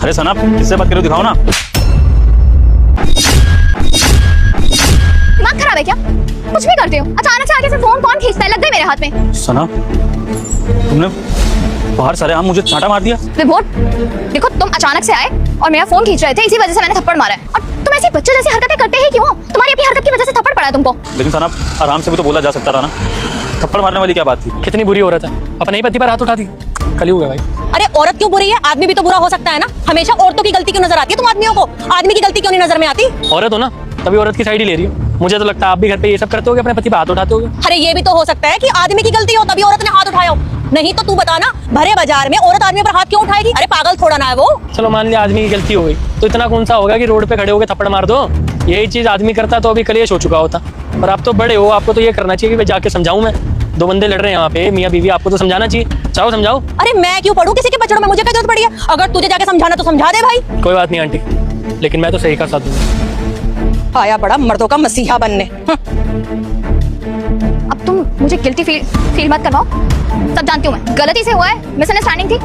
अरे सना, किससे बात कर रहे हो, दिखाओ ना। दिमाग खराब है क्या? कुछ भी करते हो, अचानक से आगे से फोन कौन खींचता है? लग गई मेरे हाथ में। सना, तुमने बाहर सरेआम मुझे चांटा मार दिया। विभोर, देखो तुम अचानक से आए और मेरा फोन खींच रहे थे, इसी वजह से मैंने थप्पड़ मारा है। और तुम ऐसी बच्चे जैसी हरकतें करते ही क्यों? तुम्हारी अपनी हरकत की वजह से थप्पड़ पड़ा है तुमको। लेकिन सना, आराम से भी तो बोला जा सकता था ना, थप्पड़ मारने वाली क्या बात थी? कितनी बुरी औरत है, अपने ही पति पर हाथ उठा दी। कलयुग है भाई। अरे औरत क्यों बुरी है? आदमी भी तो बुरा हो सकता है ना। हमेशा औरतों की गलती क्यों नजर आती है तुम आदमियों को? आदमी की गलती क्यों नहीं नजर में आती? औरत हो ना, तभी औरत की साइड ही ले रही हो। मुझे तो लगता है आप भी घर पे ये सब करते होगे, अपने पति पे हाथ उठाते होगे। अरे ये भी तो हो सकता है कि आदमी की गलती हो तभी औरत ने हाथ उठाया हो। नहीं तो तू बता ना, भरे बाजार में औरत आदमी पर हाथ क्यों उठाएगी? अरे पागल थोड़ा ना है वो। चलो मान लिया आदमी की गलती हो गई, तो इतना कौन सा होगा कि रोड पे खड़े होकर थप्पड़ मार दो? यही चीज आदमी करता तो अभी कलेश हो चुका होता। पर आप तो बड़े हो, आपको तो ये करना चाहिए कि मैं जाके समझाऊं। मैं दो बंदे लड़ रहे हैं यहाँ पे, मियाँ बीवी, आपको तो समझाना चाहिए। चाहो समझाओ। अरे मैं क्यों पढ़ूं किसी के बचड़ों में? मुझे क्या जरूरत पड़ी है? अगर तुझे जाके समझाना तो समझा दे भाई। कोई बात नहीं आंटी, लेकिन मैं तो सही का साथ दूंगा। आया बड़ा मर्दों का मसीहा बनने। अब तुम मुझे गिल्टी फील मत करवाओ। सब जानती हूँ मैं, गलती से हुआ है, मिसअंडरस्टैंडिंग थी,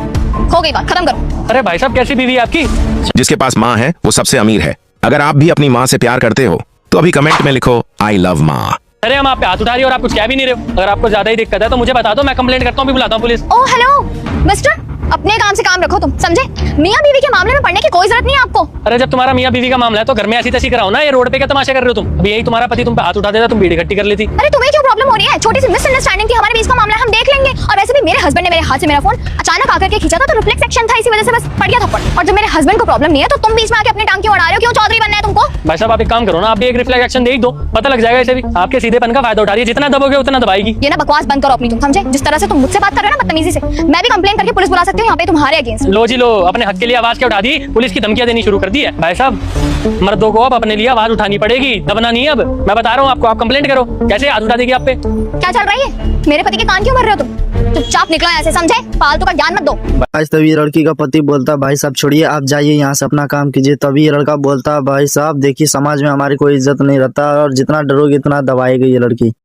हो गई बात, खत्म करो। अरे भाई साहब, कैसी बीवी है आपकी? जिसके पास माँ है वो सबसे अमीर है। अगर आप भी अपनी माँ से प्यार करते हो तो अभी कमेंट में लिखो आई लव माँ। अरे हम आप पे हाथ उठा रही हो और आप कुछ कह भी नहीं रहे हो। अगर आपको ज्यादा ही दिक्कत है तो मुझे बता दो, मैं कंप्लेंट करता हूँ, भी बुलाता हूँ पुलिस। ओह हेलो मिस्टर, अपने काम से काम रखो तुम, समझे? मियाँ बीवी के मामले में पढ़ने की कोई जरूरत नहीं है आपको। अरे जब तुम्हारा मियाँ बीवी का मामला है तो घर में ऐसी तैसी कराओ ना, ये रोड पे क्या तमाशा कर रहे हो तुम? अभी यही तुम्हारा पति तुम पे हाथ उठा देता, तुम बीड़ी इकट्ठी कर लेती। अरे तुम्हें क्यों प्रॉब्लम हो रही है? छोटी सी मिसअंडरस्टैंडिंग थी, हमारे बीच का मामला है, हम देख लेंगे। और वैसे भी मेरे हस्बैंड ने मेरे हाथ से मेरा फोन अचानक आकर के खींचा था, तो रिफ्लेक्स एक्शन था, इसी वजह से बस पड़ गया थप्पड़। और जब मेरे हस्बैंड को प्रॉब्लम नहीं है तो तुम बीच में आके अपनी टांग क्यों अड़ा रहे हो? क्यों चौधरी बनना है तुमको? भाई साहब आप एक काम करो ना, आप भी एक रिफ्लेक्स एक्शन दे ही दो, पता लग जाएगा इसे भी। आपके सीधेपन का फायदा उठा रही है, जितना दबोगे उतना दबाएगी। ये ना बकवास बंद करो अपनी, तुम समझे? जिस तरह से तुम मुझसे बात कर रहे हो ना बदतमीजी से, मैं भी कंप्लेंट करके पुलिस बुला सकती हूँ यहाँ पे तुम्हारे अगेंस्ट। लो जी लो, अपने हक के लिए आवाज क्या उठा दी, पुलिस की धमकियां देनी शुरू कर दी है। भाई साहब मर्दों को अब अपने लिए आवाज उठानी पड़ेगी, दबना नहीं है। अब मैं बता रहा हूँ आपको, आप कंप्लेंट करो। कैसे हाथ उठा देगी आप पे? क्या चल रही है? मेरे पति के कान क्यों भर रहे हो तुम? चुपचाप निकलो ऐसे, समझे? फालतू का ज्ञान मत दो। आज तभी लड़की का पति बोलता भाई साहब छोड़िए, आप जाइए यहाँ से, अपना काम कीजिए। तभी ये लड़का बोलता भाई साहब देखिए समाज में हमारी कोई इज्जत नहीं रहता और जितना डरोगे इतना दबाएगी ये लड़की।